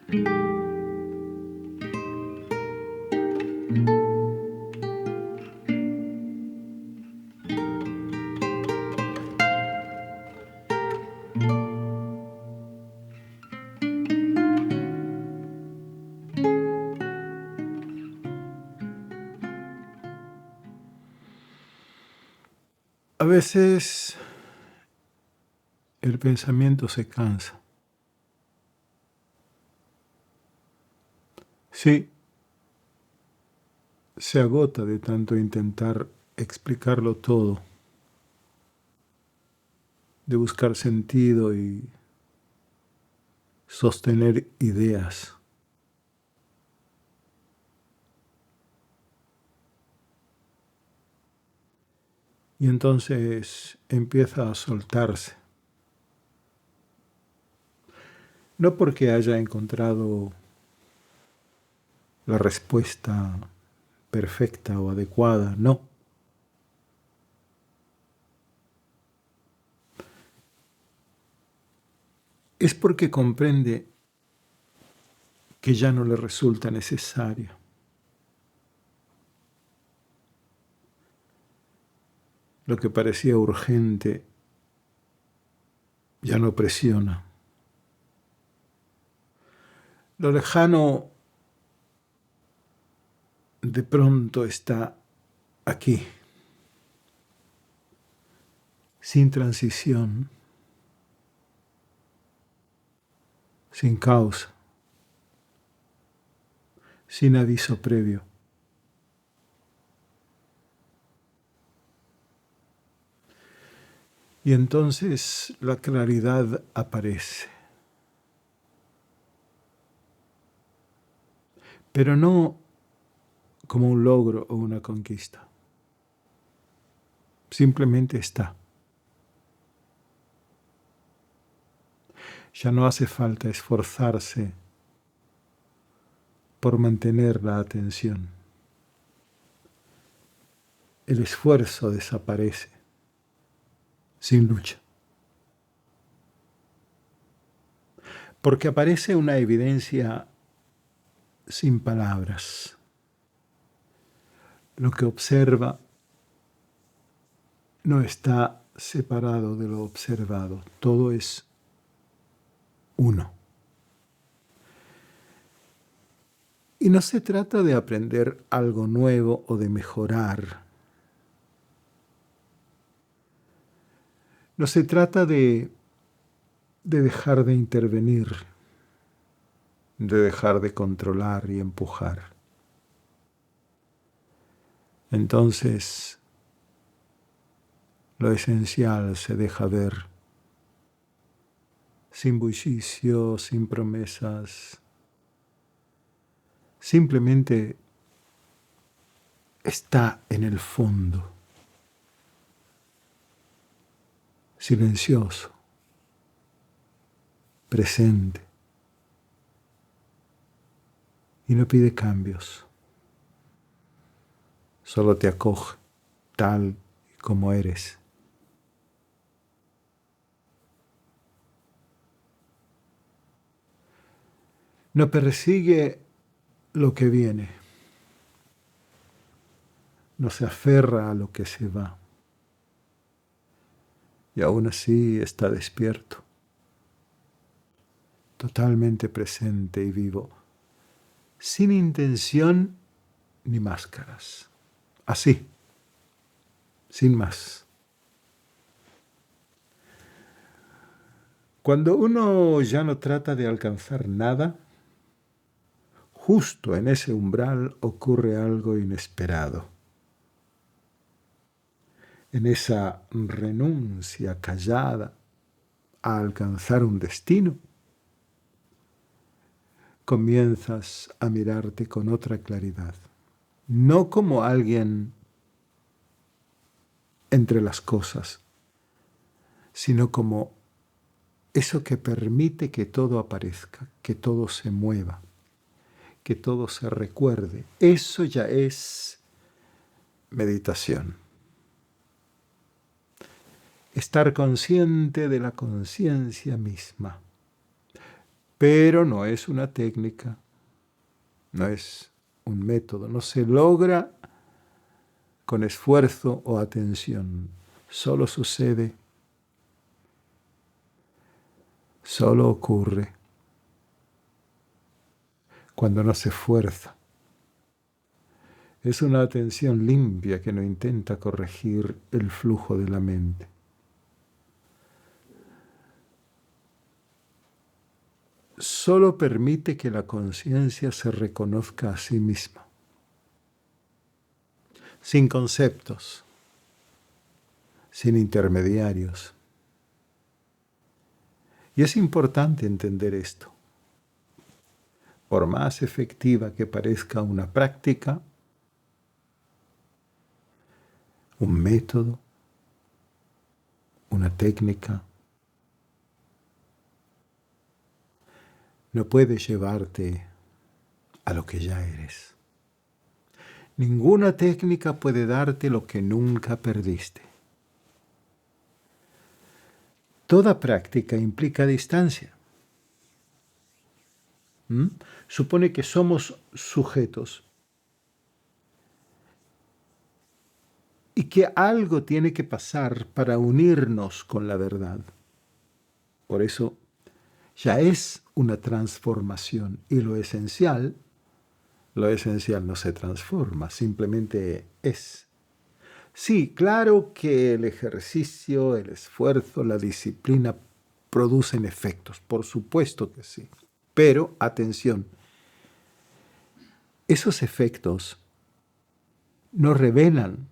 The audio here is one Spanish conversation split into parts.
A veces el pensamiento se cansa. Sí, se agota de tanto intentar explicarlo todo, de buscar sentido y sostener ideas. Y entonces empieza a soltarse. No porque haya encontrado la respuesta perfecta o adecuada, no. Es porque comprende que ya no le resulta necesario. Lo que parecía urgente ya no presiona. Lo lejano de pronto está aquí, sin transición, sin causa, sin aviso previo. Y entonces la claridad aparece. Pero no como un logro o una conquista. Simplemente está. Ya no hace falta esforzarse por mantener la atención. El esfuerzo desaparece sin lucha. Porque aparece una evidencia sin palabras. Lo que observa no está separado de lo observado. Todo es uno. Y no se trata de aprender algo nuevo o de mejorar. No se trata de dejar de intervenir, de dejar de controlar y empujar. Entonces, lo esencial se deja ver, sin bullicio, sin promesas. Simplemente está en el fondo, silencioso, presente, y no pide cambios. Solo te acoge tal y como eres. No persigue lo que viene. No se aferra a lo que se va. Y aún así está despierto, totalmente presente y vivo, sin intención ni máscaras. Así, sin más. Cuando uno ya no trata de alcanzar nada, justo en ese umbral ocurre algo inesperado. En esa renuncia callada a alcanzar un destino, comienzas a mirarte con otra claridad, no como alguien entre las cosas, sino como eso que permite que todo aparezca, que todo se mueva, que todo se recuerde. Eso ya es meditación. Estar consciente de la conciencia misma. pero no es una técnica, no es un método, no se logra con esfuerzo o atención, solo sucede, solo ocurre cuando no se esfuerza. Es una atención limpia que no intenta corregir el flujo de la mente. Solo permite que la conciencia se reconozca a sí misma, sin conceptos, sin intermediarios. Y es importante entender esto. Por más efectiva que parezca una práctica, un método, una técnica, no puede llevarte a lo que ya eres. Ninguna técnica puede darte lo que nunca perdiste. Toda práctica implica distancia. Supone que somos sujetos y que algo tiene que pasar para unirnos con la verdad. Por eso ya es una transformación y lo esencial no se transforma, simplemente es. Sí, claro que el ejercicio, el esfuerzo, la disciplina producen efectos, por supuesto que sí. Pero, atención, esos efectos no revelan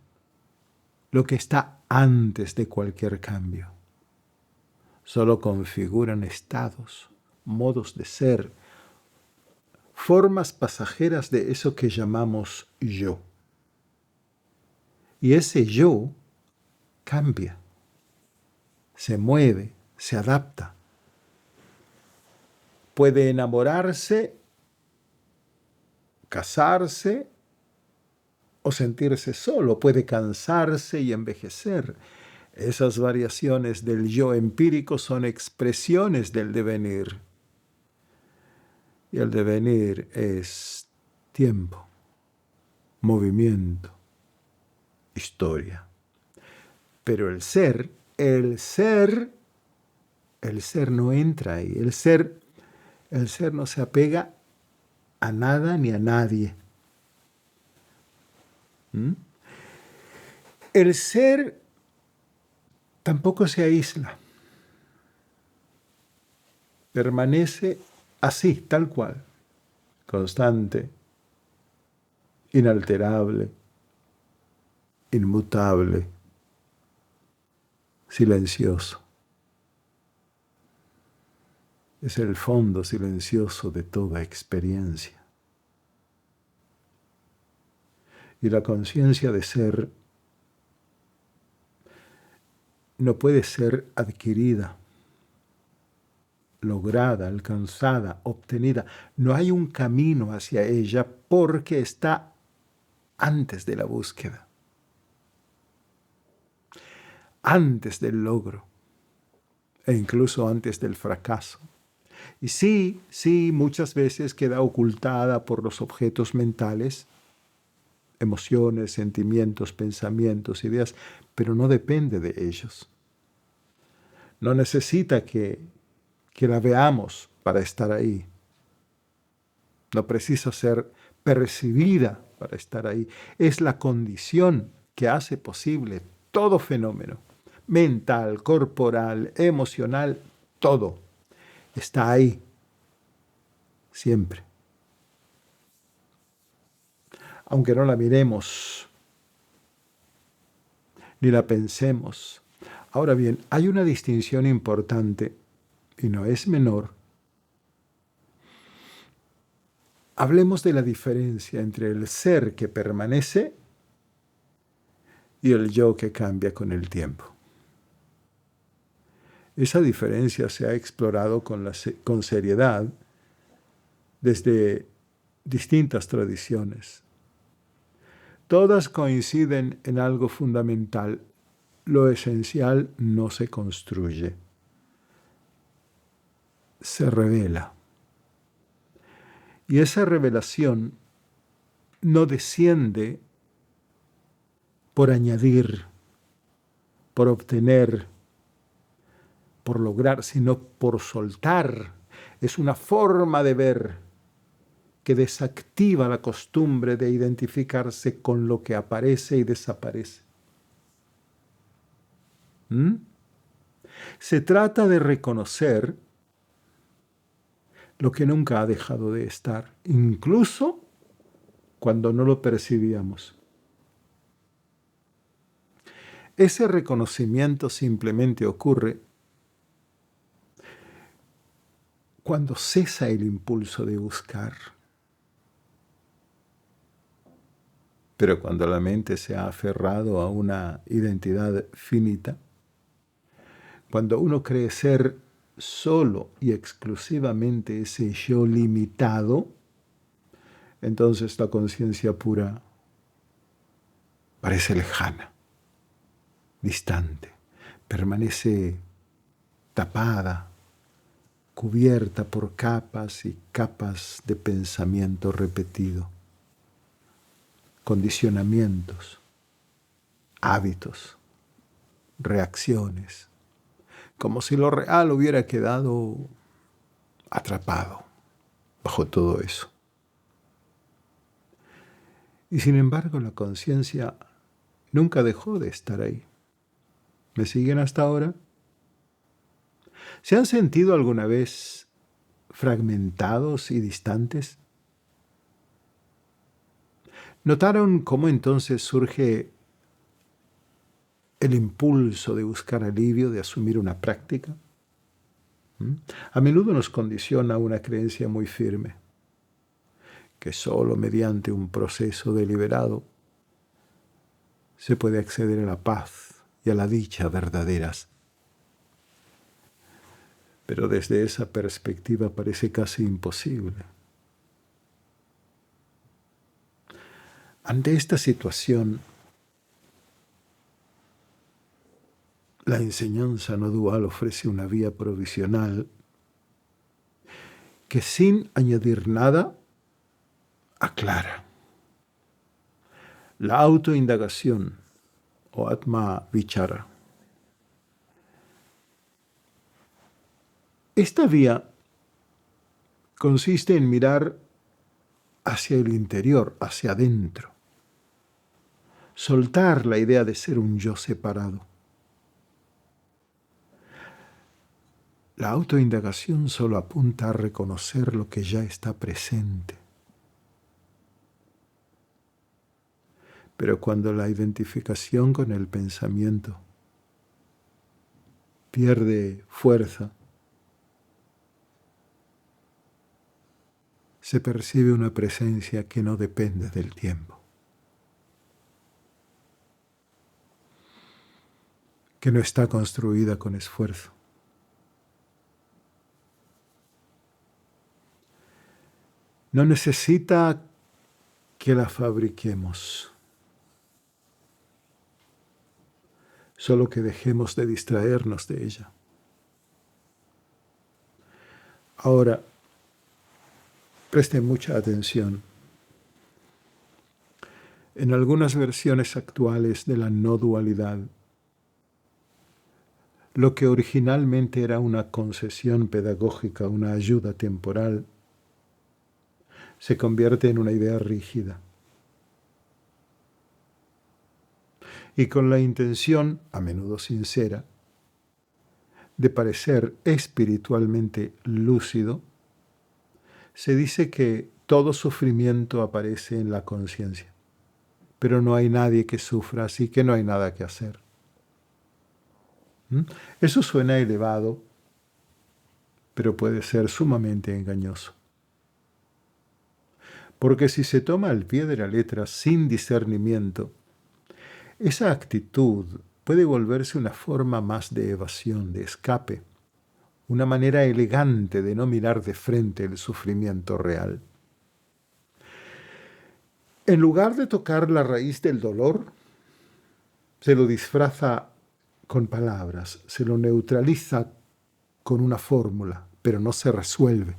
lo que está antes de cualquier cambio. Solo configuran estados, modos de ser, formas pasajeras de eso que llamamos yo. Y ese yo cambia, se mueve, se adapta. Puede enamorarse, casarse o sentirse solo, puede cansarse y envejecer. Esas variaciones del yo empírico son expresiones del devenir. Y el devenir es tiempo, movimiento, historia. Pero el ser no entra ahí. El ser no se apega a nada ni a nadie. El ser tampoco se aísla. Permanece así, tal cual, constante, inalterable, inmutable, silencioso. Es el fondo silencioso de toda experiencia. Y la conciencia de ser no puede ser adquirida, lograda, alcanzada, obtenida. No hay un camino hacia ella porque está antes de la búsqueda, antes del logro e incluso antes del fracaso. Y sí, muchas veces queda ocultada por los objetos mentales, emociones, sentimientos, pensamientos, ideas, pero no depende de ellos. No necesita que la veamos para estar ahí. No precisa ser percibida para estar ahí. Es la condición que hace posible todo fenómeno, mental, corporal, emocional, todo. Está ahí, siempre. Aunque no la miremos, ni la pensemos. Ahora bien, hay una distinción importante, y no es menor. Hablemos de la diferencia entre el ser que permanece y el yo que cambia con el tiempo. Esa diferencia se ha explorado con seriedad desde distintas tradiciones. Todas coinciden en algo fundamental. Lo esencial no se construye, se revela. Y esa revelación no desciende por añadir, por obtener, por lograr, sino por soltar. Es una forma de ver que desactiva la costumbre de identificarse con lo que aparece y desaparece. Se trata de reconocer lo que nunca ha dejado de estar, incluso cuando no lo percibíamos. Ese reconocimiento simplemente ocurre cuando cesa el impulso de buscar. Pero cuando la mente se ha aferrado a una identidad finita, cuando uno cree ser solo y exclusivamente ese yo limitado, entonces la conciencia pura parece lejana, distante, permanece tapada, cubierta por capas y capas de pensamiento repetido, condicionamientos, hábitos, reacciones, como si lo real hubiera quedado atrapado bajo todo eso. Y sin embargo, la conciencia nunca dejó de estar ahí. ¿Me siguen hasta ahora? ¿Se han sentido alguna vez fragmentados y distantes? ¿Notaron cómo entonces surge el impulso de buscar alivio, de asumir una práctica? A menudo nos condiciona una creencia muy firme, que solo mediante un proceso deliberado se puede acceder a la paz y a la dicha verdaderas. Pero desde esa perspectiva parece casi imposible. Ante esta situación, la enseñanza no dual ofrece una vía provisional que sin añadir nada aclara. La autoindagación o Atma Vichara. Esta vía consiste en mirar hacia el interior, hacia adentro. Soltar la idea de ser un yo separado. La autoindagación solo apunta a reconocer lo que ya está presente. Pero cuando la identificación con el pensamiento pierde fuerza, se percibe una presencia que no depende del tiempo, que no está construida con esfuerzo. No necesita que la fabriquemos, solo que dejemos de distraernos de ella. Ahora, presten mucha atención. En algunas versiones actuales de la no dualidad, lo que originalmente era una concesión pedagógica, una ayuda temporal, se convierte en una idea rígida. Y con la intención, a menudo sincera, de parecer espiritualmente lúcido, se dice que todo sufrimiento aparece en la conciencia, pero no hay nadie que sufra, así que no hay nada que hacer. Eso suena elevado, pero puede ser sumamente engañoso. Porque si se toma al pie de la letra sin discernimiento, esa actitud puede volverse una forma más de evasión, de escape, una manera elegante de no mirar de frente el sufrimiento real. En lugar de tocar la raíz del dolor, se lo disfraza con palabras, se lo neutraliza con una fórmula, pero no se resuelve.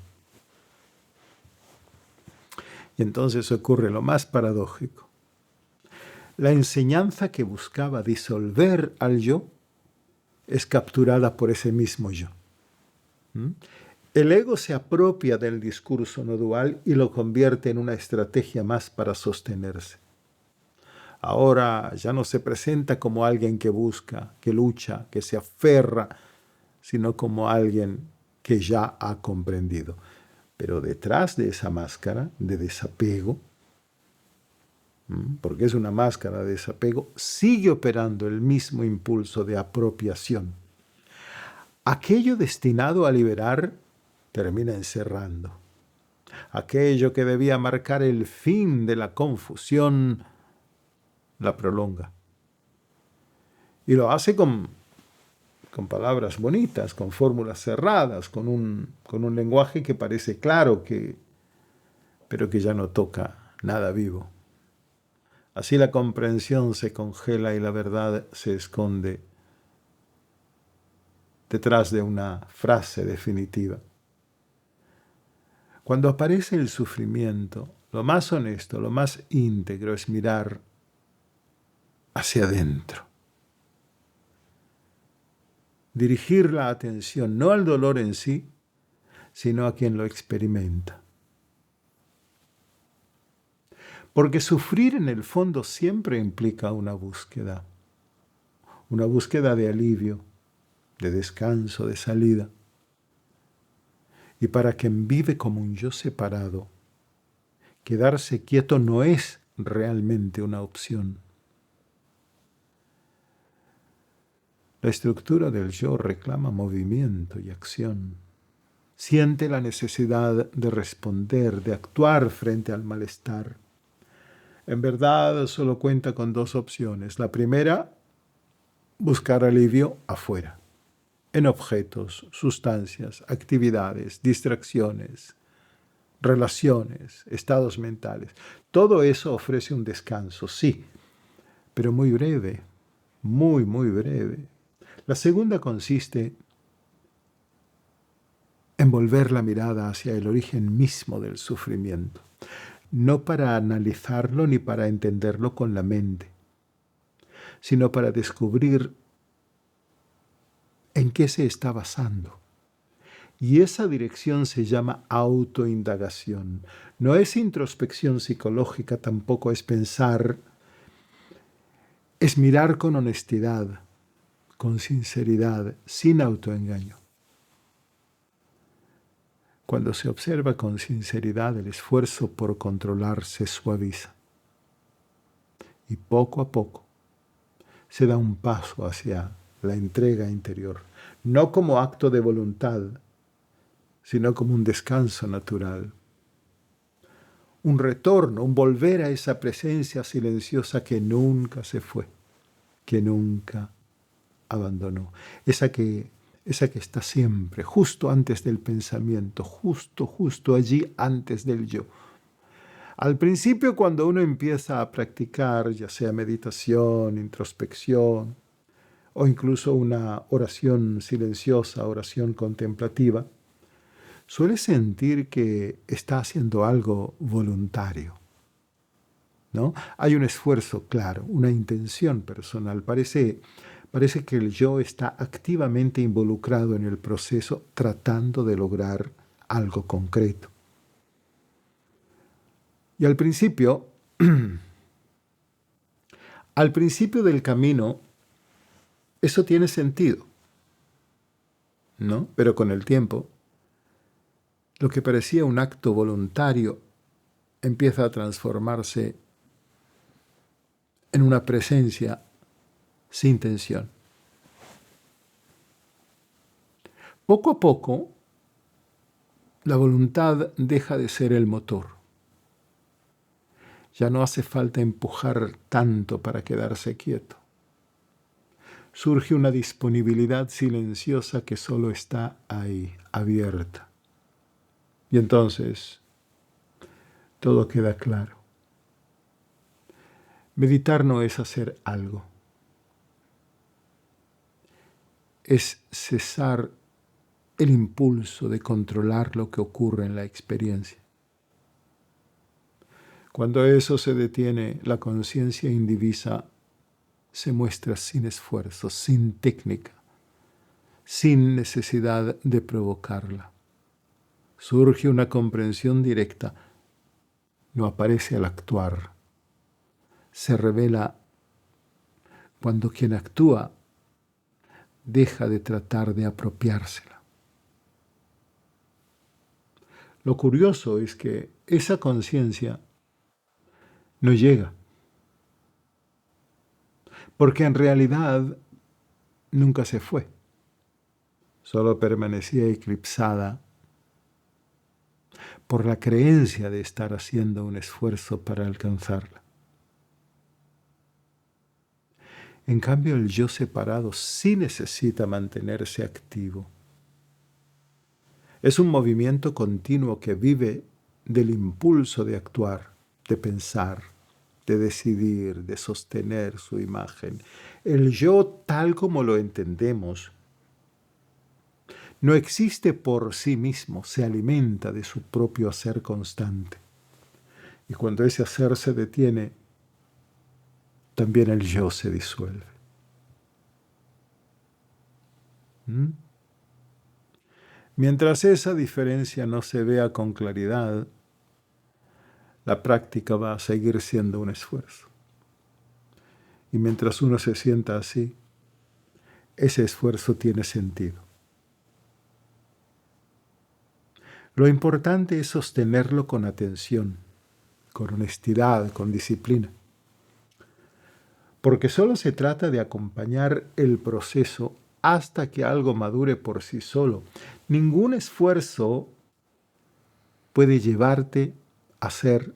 Y entonces ocurre lo más paradójico. La enseñanza que buscaba disolver al yo es capturada por ese mismo yo. ¿Mm? El ego se apropia del discurso no dual y lo convierte en una estrategia más para sostenerse. Ahora ya no se presenta como alguien que busca, que lucha, que se aferra, sino como alguien que ya ha comprendido. Pero detrás de esa máscara de desapego, porque es una máscara de desapego, sigue operando el mismo impulso de apropiación. Aquello destinado a liberar termina encerrando. Aquello que debía marcar el fin de la confusión la prolonga. Y lo hace con palabras bonitas, con fórmulas cerradas, con un lenguaje que parece claro, pero que ya no toca nada vivo. Así la comprensión se congela y la verdad se esconde detrás de una frase definitiva. Cuando aparece el sufrimiento, lo más honesto, lo más íntegro es mirar hacia adentro. Dirigir la atención no al dolor en sí, sino a quien lo experimenta. Porque sufrir en el fondo siempre implica una búsqueda de alivio, de descanso, de salida. Y para quien vive como un yo separado, quedarse quieto no es realmente una opción. La estructura del yo reclama movimiento y acción. Siente la necesidad de responder, de actuar frente al malestar. En verdad, solo cuenta con dos opciones. La primera, buscar alivio afuera, en objetos, sustancias, actividades, distracciones, relaciones, estados mentales. Todo eso ofrece un descanso, sí, pero muy breve, muy, muy breve. La segunda consiste en volver la mirada hacia el origen mismo del sufrimiento, no para analizarlo ni para entenderlo con la mente, sino para descubrir en qué se está basando. Y esa dirección se llama autoindagación. No es introspección psicológica, tampoco es pensar, es mirar con honestidad, con sinceridad, sin autoengaño. Cuando se observa con sinceridad, el esfuerzo por controlar se suaviza. Y poco a poco se da un paso hacia la entrega interior, no como acto de voluntad, sino como un descanso natural. Un retorno, un volver a esa presencia silenciosa que nunca se fue, que nunca abandonó. Esa que está siempre, justo antes del pensamiento, justo allí antes del yo. Al principio, cuando uno empieza a practicar, ya sea meditación, introspección, o incluso una oración silenciosa, oración contemplativa, suele sentir que está haciendo algo voluntario, ¿no? Hay un esfuerzo claro, una intención personal. Parece que el yo está activamente involucrado en el proceso tratando de lograr algo concreto. Y al principio del camino, eso tiene sentido, ¿no? Pero con el tiempo, lo que parecía un acto voluntario empieza a transformarse en una presencia sin tensión. Poco a poco, la voluntad deja de ser el motor. Ya no hace falta empujar tanto para quedarse quieto. Surge una disponibilidad silenciosa que solo está ahí, abierta. Y entonces, todo queda claro. Meditar no es hacer algo. Es cesar el impulso de controlar lo que ocurre en la experiencia. Cuando eso se detiene, la conciencia indivisa se muestra sin esfuerzo, sin técnica, sin necesidad de provocarla. Surge una comprensión directa, no aparece al actuar. Se revela cuando quien actúa deja de tratar de apropiársela. Lo curioso es que esa conciencia no llega, porque en realidad nunca se fue, solo permanecía eclipsada por la creencia de estar haciendo un esfuerzo para alcanzarla. En cambio, el yo separado sí necesita mantenerse activo. Es un movimiento continuo que vive del impulso de actuar, de pensar, de decidir, de sostener su imagen. El yo, tal como lo entendemos, no existe por sí mismo, se alimenta de su propio hacer constante. Y cuando ese hacer se detiene, también el yo se disuelve. Mientras esa diferencia no se vea con claridad, la práctica va a seguir siendo un esfuerzo. Y mientras uno se sienta así, ese esfuerzo tiene sentido. Lo importante es sostenerlo con atención, con honestidad, con disciplina. Porque solo se trata de acompañar el proceso hasta que algo madure por sí solo. Ningún esfuerzo puede llevarte a ser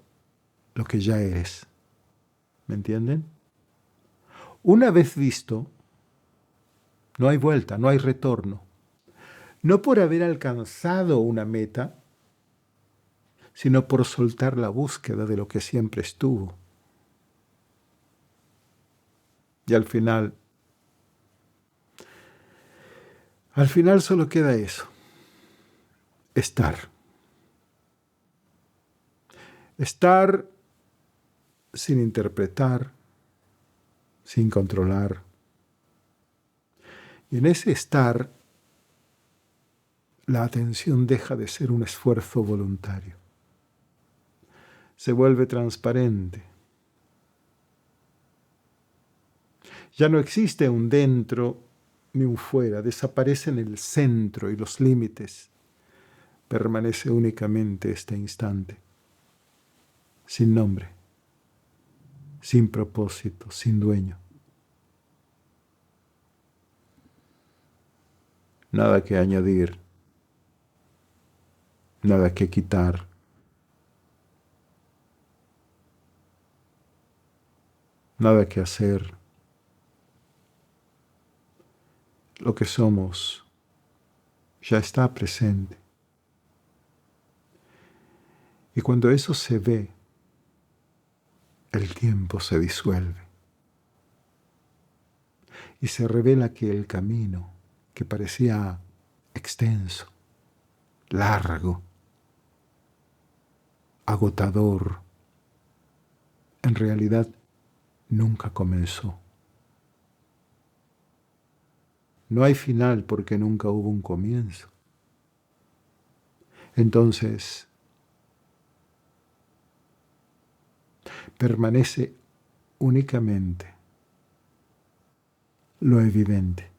lo que ya eres. ¿Me entienden? Una vez visto, no hay vuelta, no hay retorno. No por haber alcanzado una meta, sino por soltar la búsqueda de lo que siempre estuvo. Y al final solo queda eso, estar. Estar sin interpretar, sin controlar. Y en ese estar, la atención deja de ser un esfuerzo voluntario. Se vuelve transparente. Ya no existe un dentro ni un fuera, desaparecen el centro y los límites. Permanece únicamente este instante, sin nombre, sin propósito, sin dueño. Nada que añadir, nada que quitar. Nada que hacer. Lo que somos ya está presente. Y cuando eso se ve, el tiempo se disuelve. Y se revela que el camino, que parecía extenso, largo, agotador, en realidad nunca comenzó. No hay final porque nunca hubo un comienzo. Entonces, permanece únicamente lo evidente.